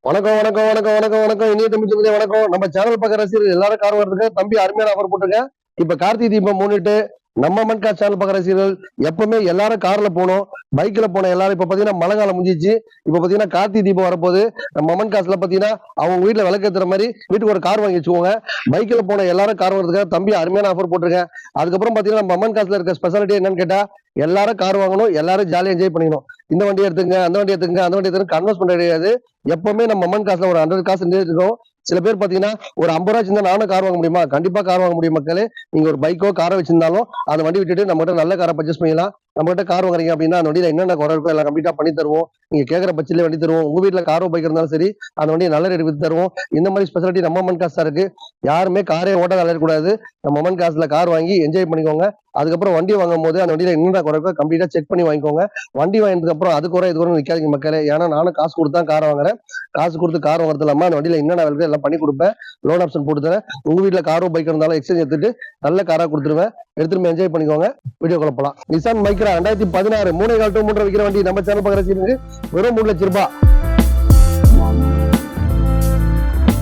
வணக்கம் வணக்கம் வணக்கம் வணக்கம் வணக்கம் இனிய தமிழ் சொந்தங்களே வணக்கம். நம்ம சேனல் பக்க ரசிகர்கள் எல்லாரும் கார் வரதுக்கு தம்பி அருமையான ஆஃபர் போட்டிருக்கேன். இப்ப கார்த்திகை தீபம் முன்னிட்டு நம்ம மண்கா சேனல் பக்க ரசிகர்கள் எப்பவுமே எல்லாரும் கார்ல போனோம், பைக்ல போனோம். எல்லாரும் இப்ப பாத்தீங்கன்னா மழை காலம் முடிஞ்சிச்சு. இப்ப பாத்தீங்கன்னா கார்த்திகை தீபம் வரப்போது. நம்ம மமன் காசுல பாத்தீங்கன்னா அவங்க வீட்டுல விளக்கேத்துற மாதிரி வீட்டுக்கு ஒரு கார் வாங்கி வச்சுக்கோங்க. பைக்ல போன எல்லாரும் கார் வரதுக்காக தம்பி அருமையான ஆஃபர் போட்டிருக்கேன். அதுக்கப்புறம் பாத்தீங்கன்னா நம்ம மமன் காசுல இருக்க ஸ்பெஷாலிட்டி என்னன்னு கேட்டா எல்லாரும் கார் வாங்கணும், எல்லாரும் ஜாலியா என்ஜாய் பண்ணிக்கணும். இந்த வண்டி எடுத்துங்க, அந்த வண்டி எடுத்துங்க, அந்த வண்டி எடுத்துங்க கன்வெர்ஸ் பண்ண கிடையாது. எப்பவுமே நம்ம மமன் காசுல ஒரு 100 காசு இருக்கும். சில பேர் பாத்தீங்கன்னா ஒரு 50 ரூபாய் இருந்தா நானும் கார் வாங்க முடியுமா? கண்டிப்பா கார் வாங்க முடியும் மக்களே. நீங்க ஒரு பைக்கோ காரை வச்சிருந்தாலும் அந்த வண்டி விட்டுட்டு நம்ம கிட்ட நல்ல காரை பர்ச்சேஸ் பண்ணிக்கலாம். நம்ம கிட்ட கார் வாங்குறீங்க அப்படின்னா அந்த வண்டியில என்னென்ன குறை இருக்கோ எல்லாம் கம்ப்ளீட்டா பண்ணி தருவோம். நீங்க கேட்கற பட்சத்திலே வண்டி தருவோம். உங்க வீட்டுல காரோ பைக் இருந்தாலும் சரி அந்த வண்டியை நல்ல ரேட் வித்து தருவோம். இந்த மாதிரி ஸ்பெஷாலிட்டி நம்ம மமன் காசு இருக்கு. யாருமே காரே ஓட்ட அலையக்கூடாது. நம்ம மமன் காசுல கார் வாங்கி என்ஜாய் பண்ணிக்கோங்க. அதுக்கப்புறம் வண்டி வாங்கும் போது அந்த வண்டியில என்னென்ன குறை இருக்கோ கம்ப்ளீட்டா செக் பண்ணி வாங்கிக்கோங்க. வண்டி வாங்கினதுக்கு அப்புறம் அது குறை இது குறை நிக்காதீங்க மக்களே. ஏன்னா நானும் காசு கொடுத்து தான் கார் வாங்குறேன். காசு கொடுத்து கார் வாங்குறது இல்லாம அந்த வண்டியில என்னென்ன வேலை எல்லாம் பண்ணி கொடுப்பேன். லோன் ஆப்ஷன் போட்டு தரேன். உங்க வீட்டுல காரோ பைக் இருந்தாலும் எக்ஸ்சேஞ்ச் எடுத்துட்டு நல்ல காரா கொடுத்துருவேன். எடுத்துட்டு என்ஜாய் பண்ணிக்கோங்க. வீடியோ குழப்பலாம். நிசான் மைக்ரா 2016 3.4 to 3 விக்கிற வண்டி நம்ம சேனல் பக்கத்துல வெறும் 3 லட்சம் ரூபாய்.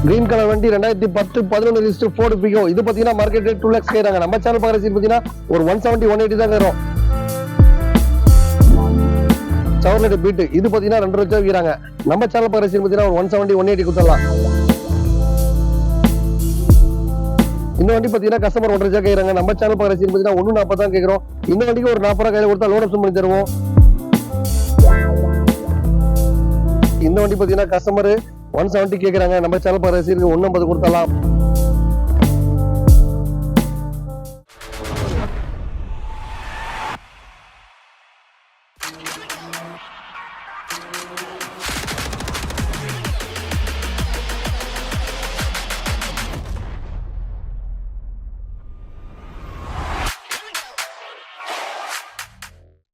கிரீன் கலர் வண்டி 2010-11 ரிஜிஸ்டர் Ford Figo. இது பாத்தீங்கன்னா மார்க்கெட் ரேட் 2 lakhs கேக்குறாங்க. நம்ம சேனல் பக்கத்துல பாத்தீங்கன்னா ஒரு 170-180 தான் வரும். Chevrolet Beat இது பாத்தீங்கன்னா 2 லட்சம் விக்கிறாங்க. நம்ம சேனல் பக்கத்துல பாத்தீங்கன்னா ஒரு 170-180 கொடுத்தலாம். இந்த வண்டி பாத்தீங்கன்னா கஸ்டமர் 1.5 லட்சம் கேக்குறாங்க. நம்ம சேனல் பக்கத்துல பாத்தீங்கன்னா 140 தான் கேக்குறோம். இந்த வண்டிக்கு ஒரு 40 கையில கொடுத்தா லோன் ஆப்ஷன் பண்ணி தருவோம். இந்த வண்டி பாத்தீங்கன்னா கஸ்டமர் 170 கேக்குறாங்க. நம்ம சேனல் பக்கத்துல 150 கொடுத்தலாம்.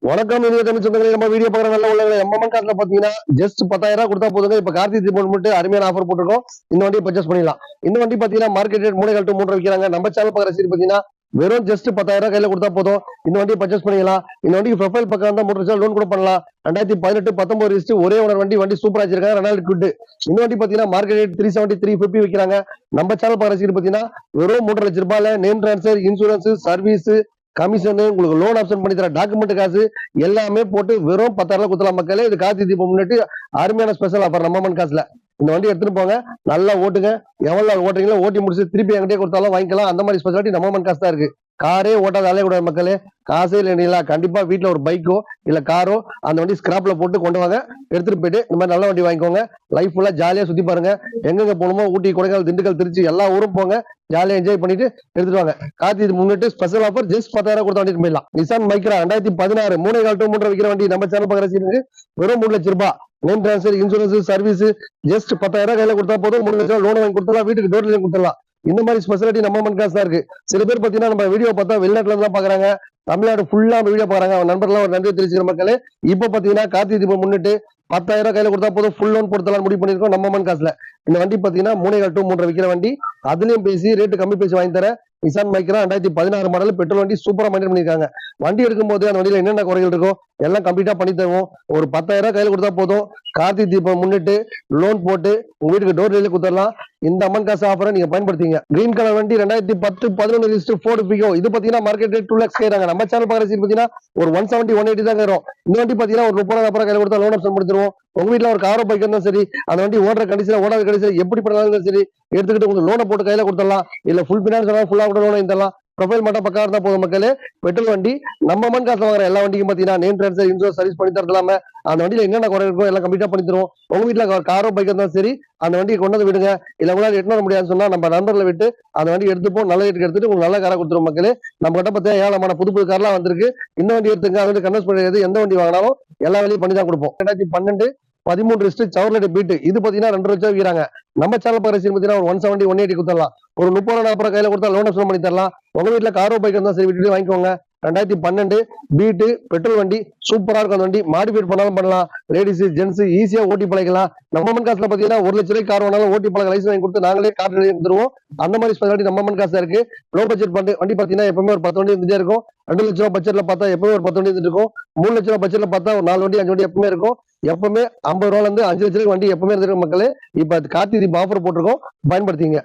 வணக்கம் இனிய தமிழ் சொந்தங்களே. நம்ம வீடியோ பாக்குற நல்ல உள்ளவங்களே, எம்எம் காசுல பாத்தீங்கன்னா ஜஸ்ட் 10,000 கொடுத்தா போதுங்க. இப்ப கார்த்திகை தீபம் மட்டும் அருமையான ஆஃபர் போட்டிருக்கோம். இந்த வண்டியை பர்ச்சேஸ் பண்ணிடலாம். இந்த வண்டி பாத்தீங்கன்னா மார்க்கெட் ரேட் 3.4 to 3 விக்கிறாங்க. நம்ம சேனல் பாக்குற சீட் பாத்தீங்கன்னா வெறும் ஜஸ்ட் 10,000 கையில கொடுத்தா போதும். இந்த வண்டியை பர்ச்சேஸ் பண்ணிக்கலாம். இந்த வண்டிக்கு ப்ரொஃபைல் பக்கம் இருந்தா 3 லட்சம் லோன் கூட பண்ணலாம். 2018-19 ரிஜிஸ்டர் ஒரே ஓனர் வண்டி சூப்பரா வச்சிருக்காங்க. 2 குட். இந்த வண்டி பாத்தீங்கன்னா மார்க்கெட் ரேட் 370-350 விக்கிறாங்க. நம்ம சேனல் பாக்குற சீட் பாத்தீங்கன்னா வெறும் 3 லட்சம் ரூபாயில name transfer, insurance, service, commission, உங்களுக்கு லோன் ஆப்ஷன் பண்ணி தர டாக்குமெண்ட் காசு எல்லாமே போட்டு வெறும் 10,000 குத்தலாம் மக்களே. இது கார்த்திகை தீபம் முன்னிட்டு அருமையான ஸ்பெஷல் ஆஃபர் நம்ம மமன் காசுல. இந்த வண்டி எடுத்துட்டு போங்க, நல்லா ஓட்டுங்க. எவ்வளவு ஓட்டுறீங்களோ ஓட்டி முடிச்சு திருப்பி என்கிட்டே கொடுத்தாலும் வாங்கிக்கலாம். அந்த மாதிரி ஸ்பெஷாலிட்டி நம்ம மமன் காசு தான் இருக்கு. காரே ஓட்டாத அலைய கூடாது மக்களே. காசே இல்லைங்களா கண்டிப்பா வீட்டுல ஒரு பைக்கோ இல்ல காரோ அந்த வண்டி ஸ்கிராப்ல போட்டு கொண்டு வாங்க. எடுத்துட்டு போயிட்டு இந்த மாதிரி நல்ல வண்டி வாங்கிக்கோங்க. லைஃப் ஃபுல்லா ஜாலியா சுத்தி பாருங்க. எங்கெங்க போகணுமோ ஊட்டி, கொடைக்கானல், திண்டுக்கல், திருச்சி எல்லா ஊரும் போங்க. ஜாலியா என்ஜாய் பண்ணிட்டு எடுத்துட்டு வாங்க. கார்த்திகை முன்னிட்டு ஸ்பெஷல் ஆஃபர் ஜஸ்ட் 10,000 கொடுத்த வண்டிக்கு போயிடலாம். நிசான் மைக்ரா 2016 3.4 to 3 விக்கிற வண்டி நம்ம சேனல் பக்கத்துல வெறும் 3 லட்சம் ரூபாய். Name transfer, insurance, service just 10,000 கையில கொடுத்தா போதும். 3 லட்சம் லோன் வாங்கி கொடுத்தலாம். வீட்டுக்கு டோர் டெலிவரி கொடுத்துடலாம். இந்த மாதிரி ஸ்பெஷாலிட்டி நம்ம மமன் காசு தான் இருக்கு. சில பேர் பாத்தீங்கன்னா நம்ம வீடியோ பார்த்தா வெளிநாட்டுல இருந்து பாக்குறாங்க, தமிழ்நாடு ஃபுல்லா வீடியோ பாக்குறாங்க. அவங்க நண்பர்லாம் ஒரு நன்றி தெரிவிக்கிற மக்களே. இப்ப பாத்தீங்கன்னா கார்த்திகை தீபம் முன்னிட்டு 10,000 கையில கொடுத்தா போதும். ஃபுல் லோன் கொடுத்தலாம் முடிவு பண்ணிருக்கோம் நம்ம மமன் காசுல. இந்த வண்டி பாத்தீங்கன்னா 3.4 to 3 விக்கிற வண்டி. அதுலயும் பேசி ரேட்டு கம்மி பேசி வாங்கி தரேன். நிசான் மைக்ரா 2016 மாடல் பெட்ரோல் வண்டி சூப்பரா மெயின்டைன் பண்ணிருக்காங்க. வண்டி எடுக்கும் போது அந்த வண்டியில என்னென்ன குறைகள் இருக்கோ எல்லாம் கம்ப்ளீட்டா பண்ணி தருவோம். ஒரு 10,000 கையில கொடுத்தா போதும். கார்த்திகை தீபம் முன்னிட்டு லோன் போட்டு உங்க வீட்டுக்கு டோர் டெலிவரி கொடுத்துடலாம். இந்த அம்மன் காசு ஆஃபரை நீங்க பயன்படுத்திங்க. கிரீன் கலர் வண்டி 2010-11 ரிஜிஸ்டர் Ford Figo. இது பாத்தீங்கன்னா மார்க்கெட் ரேட் 2 lakhs கேக்குறாங்க. நம்ம சேனல் பாக்குற சீட் பாத்தீங்கன்னா ஒரு 170-180 தான் வரும். இந்த வண்டி பாத்தீங்கன்னா ஒரு 30,000 கையில கொடுத்தா லோன் ஆப்ஷன் கொடுத்துருவோம். உங்க வீட்டுல ஒரு காரோ பைக் இருந்தாலும் சரி அந்த வண்டி ஓடுற கண்டிஷன் ஓடாத கண்டிஷன் எப்படி பண்ணாலும் சரி எடுத்துக்கிட்டு உங்களுக்கு லோனை போட்டு கையில கொடுத்துடலாம். இல்ல ஃபுல் பினான்ஸ் ஃபுல்லா கூட லோன் தரலாம். ப்ரொஃபைல் மட்டும் பக்கம் இருந்தா போதும் மக்களே. பெட்ரோல் வண்டி நம்ம மமன் காசுல வாங்குற எல்லா வண்டிக்கும் பாத்தீங்கன்னா நேம் டிரான்ஸ்பர், இன்சூரன்ஸ், சர்வீஸ் பண்ணி தரலாம. அந்த வண்டியில என்னென்ன குறை இருக்கோ எல்லாம் கம்ப்ளீட்டா பண்ணி தருவோம். உங்க வீட்டுல காரோ பைக் இருந்தாலும் சரி அந்த வண்டியை கொண்டு வந்து விடுங்க. இல்ல உங்களால எட்டு வர முடியாதுன்னு சொன்னா நம்ம நண்பர்ல விட்டு அந்த வண்டி எடுத்துப்போம். நல்ல ரேட்டுக்கு எடுத்துட்டு உங்களுக்கு நல்ல காரா கொடுத்துரும் மக்களே. நம்ம கிட்ட பார்த்தா ஏழமான புது கார்லாம் வந்திருக்கு. இந்த வண்டி எடுத்துங்க. அது வந்து கன்வெர்ஸ் பண்ணுறது எந்த வண்டி வாங்கினாலும் எல்லா வேலையும் பண்ணி தான் கொடுப்போம். 2012-13 ரிஜிஸ்டர் Chevrolet Beat. இது பாத்தீங்கன்னா 2 லட்சம் விக்கிறாங்க. நம்ம சேனல் பக்கத்துல பாத்தீங்கன்னா ஒரு 170-180 கொடுத்துடலாம். ஒரு 30,000 கையில கொடுத்தா லோன் ஆப்ஷன் பண்ணி தரலாம். உங்க வீட்டுல காரோ பைக் இருந்தா சரி விட்டுட்டு வாங்கிக்கோங்க. 2012 பீட்டு பெட்ரோல் வண்டி சூப்பரா இருக்கும். அந்த வண்டி மாடிஃபைட் பண்ணாலும் பண்ணலாம். லேடிஸ் ஜென்ஸ் ஈஸியா ஓட்டி பழகலாம். நம்ம மண் காசுல பாத்தீங்கன்னா 1 லட்ச ரூபாய்க்கு கார் வேணாலும் ஓட்டி பழக லைசன்ஸ் வாங்கி கொடுத்து நாங்களே கார் எடுத்துருவோம். அந்த மாதிரி ஸ்பெஷாலிட்டி நம்ம மண் காசு இருக்கு. லோ பட்ஜெட் வண்டி பாத்தீங்கன்னா எப்பவுமே ஒரு 10 வண்டி இருந்துட்டே இருக்கும். 2 லட்ச ரூபாய் பட்ஜெட்ல பார்த்தா எப்பவுமே ஒரு 10 வண்டி இருந்துட்டு இருக்கும். 3 லட்ச ரூபாய் பட்ஜெட்ல பார்த்தா ஒரு 4 வண்டி 5 வண்டி எப்பவுமே இருக்கும். எப்பவுமே 50 ரூபாயில இருந்து 5 லட்ச ரூபாய் வண்டி எப்பவுமே இருந்திருக்கும் மக்களே. இப்ப கார்த்திகை தீபம் ஆஃபர் போட்டிருக்கோம், பயன்படுத்திங்க.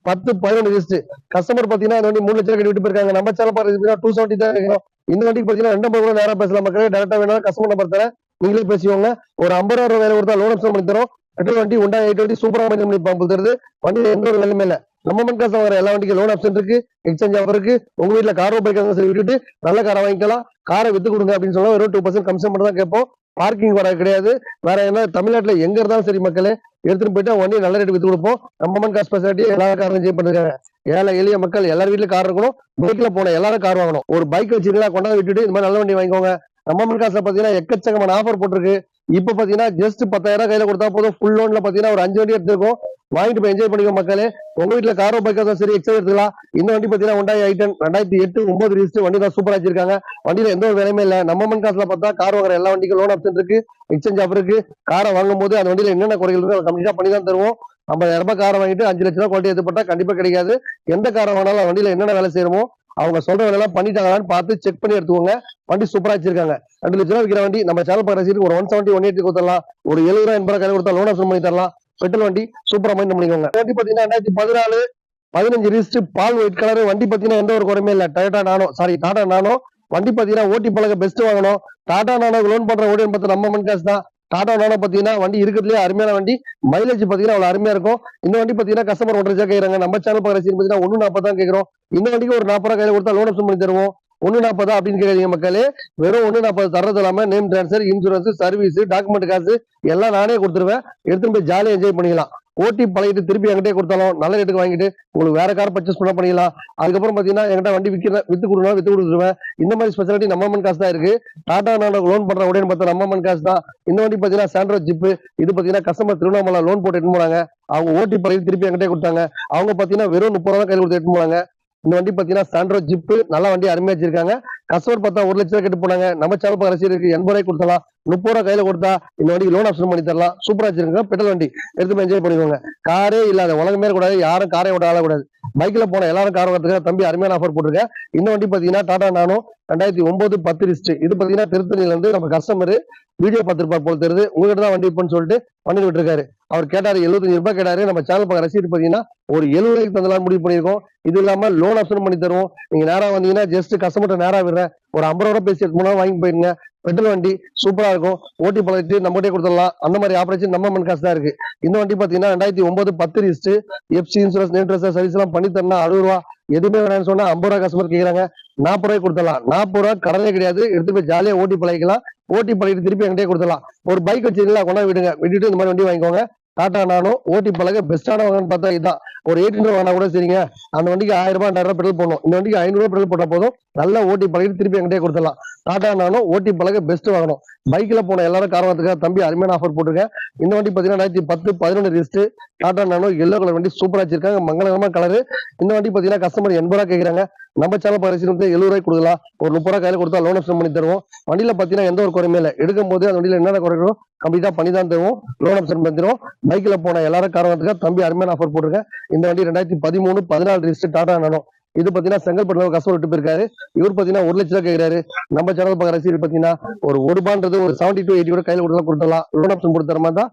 2010 11 லிஸ்ட் கஸ்டமர் பாத்தீங்கன்னா இந்த வண்டி 3 லட்சம் கட்டி விட்டு போயிருக்காங்க. நம்ம சேனல் பாத்தீங்கன்னா 270 தான் இருக்கணும். இந்த வண்டிக்கு பாத்தீங்கன்னா 250 கூட நேரம் பேசலாம் மக்களே. டேரக்டா வேணாலும் கஸ்டமர் நம்பர் தரேன், நீங்களே பேசிக்கோங்க. ஒரு 50 ரூபாய் வேலை கொடுத்தா லோன் ஆப்ஷன் பண்ணி தரோம். பெட்ரோல் வண்டி Honda 820 சூப்பரா பண்ணி பம்பு தருது. வண்டி எந்த ஒரு வேலையுமே இல்ல. நம்ம மண் காசு வர எல்லா வண்டிக்கும் லோன் ஆப்ஷன் இருக்கு, எக்ஸ்சேஞ்ச் ஆஃபர் இருக்கு. உங்க வீட்டுல காரோ பைக் சரி விட்டுட்டு நல்ல காரை வாங்கிக்கலாம். காரை வித்து கொடுங்க அப்படின்னு சொன்னா வெறும் 2% கமிஷன் மட்டும் தான் கேட்போம். பார்க்கிங் வர கிடையாது. வேற என்ன தமிழ்நாட்டுல எங்க இருந்தாலும் சரி மக்களே எடுத்துட்டு போயிட்டு வண்டி நல்ல ரேட்டு வித்து கொடுப்போம். நம்ம மண் காசு ஸ்பெஷாலிட்டி எல்லா காரும் சேவ் பண்ணிருக்காங்க. ஏழை எளிய மக்கள் எல்லார் வீட்டுல கார் இருக்கணும். பைக்ல போன எல்லாரும் கார் வாங்கணும். ஒரு பைக் வச்சிருக்கா கொண்டாந்து விட்டுட்டு இந்த மாதிரி நல்ல வண்டி வாங்கிக்கோங்க. நம்ம மண் காசுல பாத்தீங்கன்னா எக்கச்சக்கமான ஆஃபர் போட்டிருக்கு. இப்ப பாத்தீங்கன்னா ஜஸ்ட் 10,000 கையில கொடுத்தா போதும். ஃபுல் லோன்ல பாத்தீங்கன்னா ஒரு 5 வண்டி எடுத்துருக்கோம். வாங்கிட்டு போய் என்ஜாய் பண்ணிக்கோ மக்களே. உங்க வீட்டுல காரோ பைக்கா தான் சரி எக்ஸ்ட்ரா எடுத்துக்கலாம். இந்த வண்டி பாத்தீங்கன்னா Honda i10 2008 9 ரிஜிஸ்டர் வண்டி தான் சூப்பரா வச்சிருக்காங்க. வண்டியில எந்த ஒரு வேலையுமே இல்ல. நம்ம மண் காசுல பார்த்தா கார் வாங்குற எல்லா வண்டிக்கும் லோன் ஆப்ஷன் இருக்கு, எக்ஸ்சேஞ்ச் ஆஃபர் இருக்கு. காரை வாங்கும் போது அந்த வண்டியில என்னென்ன குறைகள் இருக்கோ அதை கம்ப்ளீட்டா பண்ணி தான் தருவோம். 50,000 ரூபாய் காரை வாங்கிட்டு 5 லட்ச ரூபாய் குவாலிட்டி எடுத்துப்பட்டா கண்டிப்பா கிடைக்காது. எந்த காரை வாங்கினாலும் வண்டியில என்னென்ன வேலை செய்யணுமோ அவங்க சொல்ற வேலை எல்லாம் பண்ணிட்டாங்களான்னு பார்த்து செக் பண்ணி எடுத்துக்கோங்க. வண்டி சூப்பரா வச்சிருக்காங்க. 2 லட்ச ரூபாய் விற்கிற வண்டி நம்ம சேனல் ரசீதுக்கு ஒரு 170 180 கொடுத்துடலாம். ஒரு 70 ரூபாய் 80 ரூபாய் கையில கொடுத்தா லோன் ஆப்ஷன் பண்ணி தரலாம். பெட்ரோல் வண்டி சூப்பரா மைண்ட் பண்ணிக்கோங்க. வண்டி பாத்தீங்கன்னா 2014 15 ரிஜிஸ்டர் பால் ஒயிட் கலர் வண்டி பாத்தீங்கன்னா எந்த ஒரு குறையுமே இல்ல. டாடா நானோ வண்டி பாத்தீங்கன்னா ஓட்டி பழக பெஸ்ட் வாங்கணும். டாடா நானோ லோன் பண்ற ஓடியன் பார்த்து நம்ம மண் காசு தான். டாடா நானோ பாத்தீங்கன்னா வண்டி இருக்கிறதுலயே அருமையான வண்டி. மைலேஜ் பாத்தீங்கன்னா அவ்வளவு அருமையா இருக்கும். இந்த வண்டி பாத்தீங்கன்னா கஸ்டமர் 1.5 லட்சம் கேக்குறாங்க. நம்ம சேனல் ரசீது பாத்தீங்கன்னா 140 தான் கேட்கிறோம். இந்த வண்டிக்கு ஒரு 40 ரூபாய் கையில கொடுத்தா லோன் ஆப்ஷன் பண்ணி தருவோம். 140 அப்படின்னு கேட்காதீங்க மக்களே. வெறும் 140 தர்றது இல்லாம name transfer, insurance, service, document காசு எல்லாம் நானே கொடுத்துருவேன். எடுத்துட்டு போய் ஜாலியா என்ஜாய் பண்ணிக்கலாம். ஓட்டி பழகிட்டு திருப்பி என்கிட்டே கொடுத்தாலும் நல்ல ரேட்டுக்கு வாங்கிட்டு உங்களுக்கு வேற கார் பர்ச்சேஸ் பண்ண பண்ணிக்கலாம். அதுக்கப்புறம் பாத்தீங்கன்னா என்கிட்ட வண்டி வித்து கொடுத்துருவேன். இந்த மாதிரி ஸ்பெஷாலிட்டி நம்ம மண் காசு தான் இருக்கு. டாடா நானோ லோன் பண்ற உடனே பார்த்தா நம்ம மண் காசு தான். இந்த வண்டி பாத்தீங்கன்னா சாண்ட்ரோ ஜிப். இது பாத்தீங்கன்னா கஸ்டமர் திருவண்ணாமலை லோன் போட்டு எடுத்து போனாங்க. அவங்க ஓட்டி பழகி திருப்பி என்கிட்டே கொடுத்தாங்க. அவங்க பாத்தீங்கன்னா வெறும் 30 ரூபாய் கையில் கொடுத்து எடுத்து போனாங்க. இந்த வண்டி பாத்தீங்கன்னா சாண்ட்ரோ ஜிப் நல்ல வண்டி அருமையா வச்சிருக்காங்க. கஸ்டமர் பார்த்தா 1 லட்சம் கட்டு போனாங்க. நம்ம சேனல் ரசீதுக்கு 80 ரூபாய் கொடுத்தலாம். 30 ரூபாய் கையில கொடுத்தா இந்த வண்டிக்கு லோன் ஆப்ஷன் பண்ணி தரலாம். சூப்பரா வச்சிருக்காங்க. பெட்ரோல் வண்டி எடுத்து என்ஜாய் பண்ணிக்கோங்க. காரே இல்லாத உலகமே கூடாது, யாரும் காரை விட ஆளக்கூடாது. பைக்ல போன எல்லாரும் கார் வரதுக்கு தம்பி அருமையான ஆஃபர் போட்டிருக்கேன். இந்த வண்டி பாத்தீங்கன்னா டாடா நானோ 2009 10 ரிஜிஸ்டர். இது பாத்தீங்கன்னா திருத்தணியில இருந்து நம்ம கஸ்டமர் வீடியோ பார்த்திருப்பார் போல தெரியுது. உங்ககிட்ட தான் வண்டி இப்பன்னு சொல்லிட்டு பண்ணி விட்டுருக்காரு. அவர் கேட்டாரு 75 ரூபாய் கேட்டாரு. நம்ம சேனல் ரசீது பாத்தீங்கன்னா ஒரு 70 ரூபாய்க்கு தந்தலாம் முடிவு பண்ணிருக்கோம். இது இல்லாம லோன் ஆப்ஷன் பண்ணி தருவோம். நீங்க நேரா வந்தீங்கன்னா ஜஸ்ட் கஸ்டமர் நேரா விடுறேன். ஒரு 50 ரூபாய் பேசி எடுத்து வாங்கி போயிருங்க. பெட்ரோல் வண்டி சூப்பரா இருக்கும். ஓட்டி பழகிட்டு நம்மகிட்டே கொடுத்துடலாம். அந்த மாதிரி ஆபரேஷன் நம்ம மண் காசு தான் இருக்கு. இந்த வண்டி பாத்தீங்கன்னா 2009 10 register. FC insurance name dress service எல்லாம் பண்ணி தரணும். 60 ரூபாய் எதுவுமே வேணாம்னு சொன்னா 50 ரூபாய் கஸ்டமர் கேக்குறாங்க. 40 ரூபாய் கொடுத்துடலாம். 40 ரூபாய் கடனே கிடையாது. எடுத்து போய் ஜாலியா ஓட்டி பழகிக்கலாம். ஓட்டி பழகிட்டு திருப்பி என்கிட்டே கொடுத்துடலாம். ஒரு பைக் வச்சிருக்கீங்களா கொண்டா விடுங்க. விட்டுட்டு இந்த மாதிரி வண்டி வாங்கிக்கோங்க. டாடா நானோ ஓட்டி பழக பெஸ்டான வாங்கன்னு பார்த்தா இதுதான். ஒரு 800 வாங்கினா கூட சரிங்க. அந்த வண்டிக்கு 1000 ரூபாய் 2000 ரூபாய் பெட்ரோல் போடணும். இந்த வண்டிக்கு 500 ரூபாய் பெட்ரோல் போட்டா போதும். நல்லா ஓட்டி பழகிட்டு திருப்பி என்கிட்டே கொடுத்துடலாம். டாடா நானோ ஓட்டி பழக பெஸ்ட் வாங்கணும். பைக்ல போன எல்லாரும் கார் வாங்குறதுக்காக தம்பி அருமையான ஆஃபர் போட்டிருக்கேன். இந்த வண்டி பாத்தீங்கன்னா 2010 11 ரிஜிஸ்டர். டாடா நானோ எல்லோ கலர் வண்டி சூப்பரா வச்சிருக்காங்க. மங்களகரமான கலரு. இந்த வண்டி பாத்தீங்கன்னா கஸ்டமர் 80 ரூபாய் கேட்கறாங்க. நம்ம சேனல் ரசீது 70 ரூபாய் கொடுக்கலாம். ஒரு 30 ரூபாய் கையில கொடுத்தா லோன் ஆப்ஷன் பண்ணி தருவோம். வண்டியில பாத்தீங்கன்னா எந்த ஒரு குறையுமே இல்லை. எடுக்கும் போது அந்த வண்டியில என்னென்ன குறைக்கிறோம் கம்ப்ளீட்டா பண்ணி தான் தருவோம். லோன் ஆப்ஷன் பண்ணிடுவோம். பைக்ல போன எல்லாரும் கார் வாங்குறதுக்காக தம்பி அருமையான ஆஃபர் போட்டிருக்கேன். இந்த வண்டி 2013 14 ரிஜிஸ்டர் டாடா நானோ. இது பாத்தீங்கன்னா செங்கல்பட்டுல கஸ்டமர் விட்டு போயிருக்காரு. இவர் பாத்தீங்கன்னா 1 லட்சம் ரூபாய் கேட்கிறாரு. நம்ம சேனல் பார்க்குற ரசீது பாத்தீங்கன்னா ஒரு 1 ரூபான்றது ஒரு 70 to 80 கூட கையில கொடுத்தலாம். லோன் ஆப்ஷன் கொடுத்துற மாதிரி தான்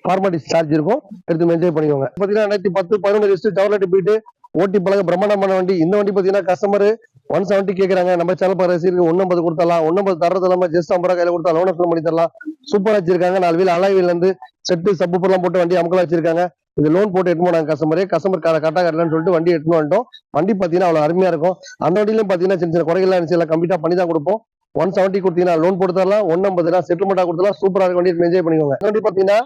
ஃபார்மாலிட்டி சார்ஜ் இருக்கும். எடுத்து என்ஜாய் பண்ணிக்கோங்க. பாத்தீங்கன்னா 2010 11 ரிஜிஸ்டர் டவர்லெட் பீட்டு ஓட்டி பழக பிரம்மாண்டமான வண்டி. இந்த வண்டி பாத்தீங்கன்னா கஸ்டமர் 170 கேக்குறாங்க. நம்ம சேனல் ரசீதுக்கு 150 கொடுத்தலாம். 150 தரது இல்லாம ஜஸ்ட் 50 ரூபாய் கையில கொடுத்தா லோன் ஆப்ஷன் பண்ணி தரலாம். சூப்பரா வச்சிருக்காங்க. 4 வீல் அலாய் வீல்ல இருந்து செட்டு சப்பு எல்லாம் போட்டு வண்டி அமுக்கலா வச்சிருக்காங்க. இது லோன் போட்டு எடுத்து போனாங்க கஸ்டமர் கரெக்டா கட்டலன்னு சொல்லிட்டு வண்டி எடுத்துன்னு வந்துட்டோம். வண்டி பாத்தீங்கன்னா அவ்வளவு அருமையா இருக்கும். அந்த வண்டியிலும் பாத்தீங்கன்னா சின்ன சின்ன குறைகள் எல்லாம் கம்ப்ளீட்டா பண்ணி தான் கொடுப்போம். 170 கொடுத்தீங்கன்னா லோன் போட்டு தரலாம். 150 செட்டில்மெண்டா கொடுத்தலாம். சூப்பரா இருக்கு. வண்டி என்ஜாய் பண்ணிக்கோங்க. வண்டி பாத்தீங்கன்னா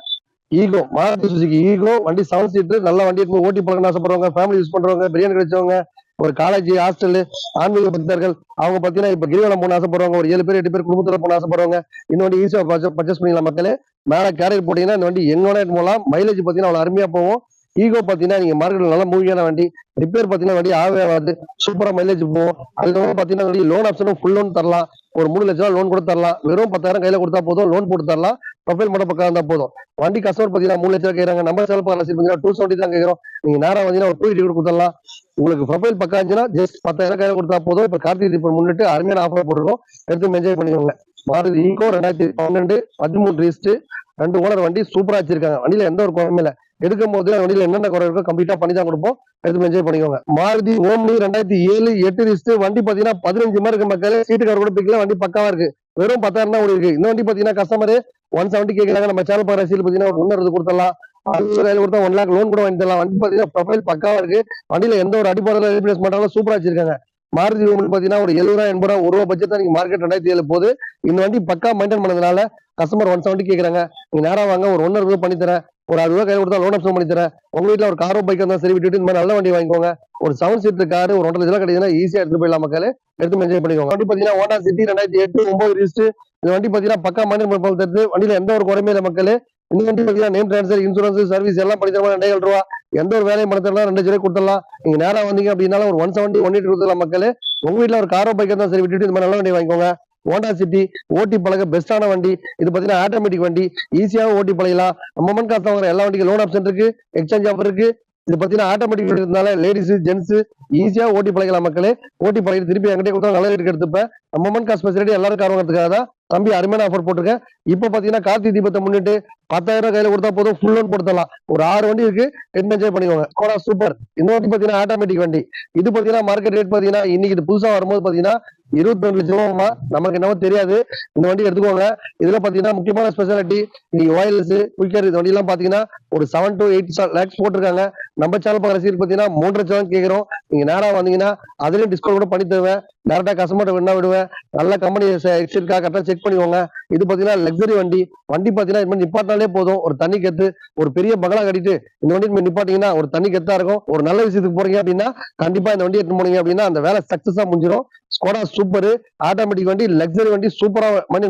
ஈகோ மாருதி சுசுகி ஈகோ வண்டி 7 சீட்டர். நல்ல வண்டி ஓட்டி பழகணும் ஆசைப்படுறவங்க, ஃபேமிலி யூஸ் பண்றவங்க, பிரியாணி கிடைச்சவங்க, ஒரு காலேஜ் ஹாஸ்டல் ஆன்மீக பக்தர்கள் அவங்க பாத்தீங்கன்னா இப்ப கிரிவலம் போன ஆசைப்படுறவங்க, ஒரு 7 பேர் 8 பேர் குடும்பத்துல போன ஆசைப்படுறவங்க இந்த வண்டி ஈஸியா பர்ச்சேஸ் பண்ணிக்கலாம் மக்களே. மேல கேரியர் போட்டீங்கன்னா இந்த வண்டி எங்கோட போகலாம். மைலேஜ் பாத்தீங்கன்னா அவ்வளவு அருமையா போகும். ஈகோ பாத்தீங்கன்னா நீங்க மார்க்கெட்ல நல்ல மூவியான வண்டி. ரிப்பேர் பாத்தீங்கன்னா வண்டி ஆகவே ஆகாது, சூப்பரா மைலேஜ் போகும். அதுக்கப்புறம் பாத்தீங்கன்னா வண்டி லோன் ஆப்ஷனும் ஃபுல் லோன் தரலாம். ஒரு 3 லட்சம் ரூபாய் லோன் கூட தரலாம். வெறும் 10,000 கையில கொடுத்தா போதும், லோன் போட்டு தரலாம். ப்ரொஃபைல் மட்டும் பக்கம் இருந்தா போதும். வண்டி கஸ்டமர் பாத்தீங்கன்னா 3 லட்சம் கேட்கறாங்க, நம்ம சேனல் பாத்தீங்கன்னா 270 தான் கேட்கறோம். நீங்க நேரா வந்தீங்கன்னா ஒரு 280 கூட கொடுத்துடலாம். உங்களுக்கு ப்ரொஃபைல் பக்கம் இருந்துச்சுன்னா ஜஸ்ட் 10,000 கையில கொடுத்தா போதும். இப்ப கார்த்திகை தீபம் முன்னிட்டு அருமையான ஆஃபர் போட்டுருக்கோம், எடுத்து என்ஜாய் பண்ணிக்கோங்க. மாருதி ஈகோ 2012 13 ரிஜிஸ்டர், 2 ஓனர் வண்டி சூப்பரா வச்சிருக்காங்க. வண்டியில எந்த ஒரு குறையும் இல்ல. எடுக்கும் போது வண்டியில என்னென்ன குறை இருக்கோ கம்ப்ளீட்டா பண்ணி தான் கொடுப்போம், எடுத்து என்ஜாய் பண்ணிக்கோங்க. மாருதி ஓம்னி 2007 8 ரிஜிஸ்டர் வண்டி பாத்தீங்கன்னா 15 மாதிரி இருக்கு மக்களே. சீட்டு கவர் கூட பிக்கல, வண்டி பக்காவா இருக்கு. வெறும் 10,000 தான் ஓடி இருக்கு. இந்த வண்டி பாத்தீங்கன்னா கஸ்டமர் 170 கேட்கறாங்க. நம்ம சேனல் பாக்குற ரசீல் பாத்தீங்கன்னா ஒரு 1 கொடுத்துடலாம். அது கொடுத்தா 1 லேக் லோன் கூட வாங்கி தரலாம். வண்டி பாத்தீங்கன்னா ப்ரொஃபைல் பக்காவா இருக்கு. வண்டியில எந்த ஒரு அடிப்படையில ரீப்ளேஸ் பண்ணாலும் சூப்பரா வச்சிருக்காங்க. மாருதி உங்களுக்கு பாத்தீங்கன்னா ஒரு 70 80 ரூபா 1 ரூபா பட்ஜெட் தான் நீங்க மார்க்கெட் 2007 போகுது. இந்த வண்டி பக்கா மெயின்டைன் பண்ணதுனால கஸ்டமர் 170 கேட்கறாங்க. நீங்க நேரா வாங்க, ஒரு 1 பண்ணி தரேன். ஒரு 60 ரூபாய் கையில கொடுத்தா லோன் ஆப்ஷன் பண்ணி தரேன். உங்க வீட்டுல ஒரு காரோ பைக் இருந்தா சரி விட்டுட்டு இந்த மாதிரி நல்ல வண்டி வாங்கிக்கோங்க. ஒரு 7 சீட்டர் கார் ஒரு 1.5 லட்சம் ரூபாய் கிடைக்குதுன்னா ஈஸியா எடுத்துட்டு போயிடலாம் மக்களே, எடுத்து என்ஜாய் பண்ணிக்கோங்க. வண்டி பாத்தீங்கன்னா ஹோண்டா சிட்டி 2008 9 ரிஜிஸ்டர். இந்த வண்டி பாத்தீங்கன்னா பக்கா மெயின்டைன் பண்ணி தருது. வண்டியில எந்த ஒரு குறையுமே இல்லை மக்களே. இந்த வண்டி பாத்தீங்கன்னா நேம் ட்ரான்ஸ்ஃபர், இன்சூரன்ஸ், சர்வீஸ் எல்லாம் பண்ணி தரமா 2,000 ரூபா. எந்த ஒரு வேலையும் பண்ண தரலாம், 2 லட்சம் ரூபாய் கொடுத்துடலாம். நீங்க நேரா வந்தீங்க அப்படின்னா ஒரு 170 180 கொடுத்துடலாம் மக்களே. உங்க வீட்டுல ஒரு காரோ பைக் இருந்தா சரி விட்டுட்டு இந்த மாதிரி நல்ல வண்டி வாங்கிக்கோங்க. ஹோண்டா சிட்டி ஓட்டி பழக பெஸ்டான வண்டி. இது பாத்தீங்கன்னா ஆட்டோமேட்டிக் வண்டி, ஈஸியாக ஓட்டி பழகலாம். நம்ம மண் காசு வாங்குற எல்லா வண்டிக்கும் லோன் ஆப்ஷன் இருக்கு, எக்ஸ்சேஞ்ச் ஆஃபர் இருக்கு. இது பாத்தீங்கன்னா ஆட்டோமேட்டிக் இருக்கிறதுனால லேடிஸ் ஜென்ஸ் ஈஸியா ஓட்டி பழகலாம் மக்களே. ஓட்டி பழகி திருப்பி என்கிட்ட கொடுத்தா நல்ல ரேட்டுக்கு எடுத்துப்பேன். நம்ம மண் காசு ஃபெசிலிட்டி எல்லாரும் கார் வாங்குறதுக்காக தான் தம்பி அருமையான ஆஃபர் போட்டிருக்கேன். இப்ப பாத்தீங்கன்னா கார்த்திகை தீபத்தை முன்னிட்டு 10,000 கையில கொடுத்தா போதும், ஃபுல் லோன் போட்டுலாம். ஒரு 6 வண்டி இருக்கு, என்ஜாய் பண்ணிக்கோங்க. கோடா சூப்பர். இந்த வண்டி பாத்தீங்கன்னா ஆட்டோமேட்டிக் வண்டி. இது பாத்தீங்கன்னா மார்க்கெட் ரேட் பாத்தீங்கன்னா இன்னைக்கு இது புதுசா வரும்போது பாத்தீங்கன்னா 22 லட்சம் ரூபாய். நமக்கு என்னவோ தெரியாது, இந்த வண்டி எடுத்துக்கோங்க. இதுல பாத்தீங்கன்னா முக்கியமான ஸ்பெஷாலிட்டி நீங்க ஒயர்லெஸ் குயிக்கர். இந்த வண்டி எல்லாம் பாத்தீங்கன்னா ஒரு 7 to 8 lakhs போட்டிருக்காங்க. நம்ம சேனல் பாக்குற சீட் பாத்தீங்கன்னா 3 லட்சம் கேட்கிறோம். நீங்க நேரா வந்தீங்கன்னா அதுலயும் டிஸ்கவுண்ட் கூட பண்ணி தருவேன். டேரக்டா கஸ்டமர் வேணா விடுவேன். நல்ல கம்பெனி எக்ஸிட்கா கரெக்டா செக் பண்ணிக்கோங்க. இது பாத்தீங்கன்னா லக்ஸரி வண்டி. வண்டி பாத்தீங்கன்னா இது மாதிரி நிப்பாட்டினாலே போதும், ஒரு தண்ணி கெத்து ஒரு பெரிய பங்களா கட்டிட்டு இந்த வண்டி நிப்பாட்டீங்கன்னா ஒரு தண்ணி கெத்தா இருக்கும். ஒரு நல்ல விஷயத்துக்கு போறீங்க அப்படின்னா கண்டிப்பா இந்த வண்டி எடுத்து போனீங்க அப்படின்னா அந்த வேலை சக்சஸா முடிஞ்சிடும். ஸ்கோடா சூப்பர் ஆட்டோமேட்டிக் வண்டி, லக்ஸரி வண்டி, சூப்பரா வண்டி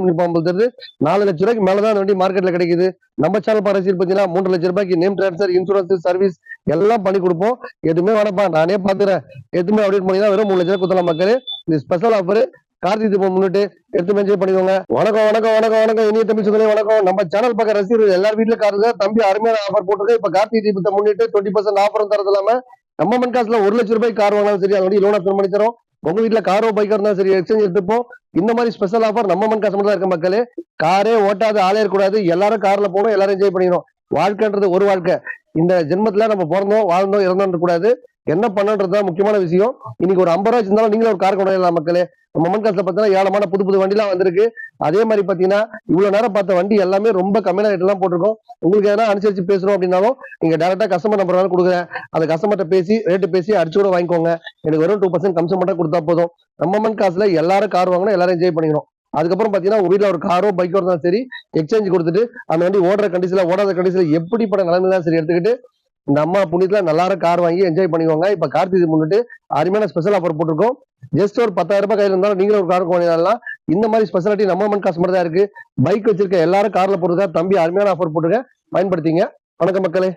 தெரியுது. 4 லட்சம் ரூபாய்க்கு மேலதான் இந்த வண்டி மார்க்கெட்ல கிடைக்குது. நம்ம சேனல் பாரசீல் பாத்தீங்கன்னா 3 லட்சம் ரூபாய்க்கு நேம் டிரான்ஸ்ஃபர், இன்சூரன்ஸ், சர்வீஸ் எல்லாம் பண்ணி கொடுப்போம். எதுவுமே வேணப்பா, நானே பாத்துறேன். எதுவுமே அப்டேட் பண்ணி வெறும் 3 லட்சம் கொடுத்தலாம் மக்களே. இது ஸ்பெஷல் ஆஃபர், கார்த்திகை தீபம் முன்னிட்டு எடுத்து என்ஜாய் பண்ணிக்கோங்க. வணக்கம் வணக்கம் வணக்கம் வணக்கம், இனிய தம்பி சுதனே வணக்கம். நம்ம சேனல் பக்கம் ரசிகர்கள் எல்லார் வீட்டுல காருங்க, தம்பி அருமையான ஆஃபர் போட்டுருக்கு. இப்ப கார்த்திகை தீபத்தை முன்னிட்டு 20% ஆஃபரும் தரது இல்லாம நம்ம மண் காசுல 1 லட்சம் ரூபாய் கார் வாங்கினாலும் சரி, அதோட லோன் ஆப்ஷன் பண்ணி தரோம். உங்க வீட்டுல காரோ பைக்கா இருந்தாலும் சரி எக்ஸ்சேஞ்ச் எடுத்துப்போம். இந்த மாதிரி ஸ்பெஷல் ஆஃபர் நம்ம மண் காசு தான் இருக்க மக்களே. காரே ஓட்டாது ஆளே இருக்கக்கூடாது, எல்லாரும் கார்ல போகணும், எல்லாரும் என்ஜாய் பண்ணிக்கணும். வாழ்க்கைன்றது ஒரு வாழ்க்கை. இந்த ஜென்மத்துல நம்ம பிறந்தோம், வாழ்ந்தோம், இறந்தோம் கூடாது. என்ன பண்ணன்றதுதான் முக்கியமான விஷயம். இன்னைக்கு ஒரு 50 ரூபாய் இருந்தாலும் நீங்களும் ஒரு கார் கொண்டு வரலாம் மக்களே. நம்ம மண் காசுல பாத்தீங்கன்னா ஏழமான புது புது வண்டி எல்லாம் வந்திருக்கு. அதே மாதிரி பாத்தீங்கன்னா இவ்வளவு நேரம் பார்த்த வண்டி எல்லாமே ரொம்ப கம்மியான ரேட் எல்லாம் போட்டிருக்கோம். உங்களுக்கு எதனா அனுசரிச்சு பேசணும் அப்படின்னாலும் நீங்க டேரக்டா கஸ்டமர் நம்பர் கொடுக்குறேன், அந்த கஸ்டமர்ட்ட பேசி ரேட்டு பேசி அடிச்சு கூட வாங்கிக்கோங்க. எனக்கு வெறும் 2% கமிஷன் மட்டும் கொடுத்தா போதும். நம்ம மண் காசுல எல்லாரும் கார் வாங்கணும், எல்லாரும் என்ஜாய் பண்ணிக்கணும். அதுக்கப்புறம் பாத்தீங்கன்னா உங்க வீட்டுல ஒரு காரோ பைக்கோ இருந்தாலும் சரி எக்ஸ்சேஞ்ச் கொடுத்துட்டு அந்த வண்டி ஓடுற கண்டிஷன்ல ஓடாத கண்டிஷன்ல எப்படிப்பட்ட நிலைமை தான் சரி எடுத்துக்கிட்டு இந்த அம்மா புண்ணியத்துல நல்லாரும் கார் வாங்கி என்ஜாய் பண்ணிக்கோங்க. இப்ப கார்த்திகை முன்னிட்டு அருமையான ஸ்பெஷல் ஆஃபர் போட்டிருக்கோம். ஜஸ்ட் ஒரு 10,000 ரூபாய் கையில இருந்தாலும் நீங்களும் ஒரு கார் வாங்கிடலாம். இந்த மாதிரி ஸ்பெஷாலிட்டி நம்ம மண் காசு மட்டும் தான் இருக்கு. பைக் வச்சிருக்க எல்லாரும் கார்ல போட்டுருக்கா, தம்பி அருமையான ஆஃபர் போட்டுருக்க, பயன்படுத்திங்க. வணக்கம் மக்களே.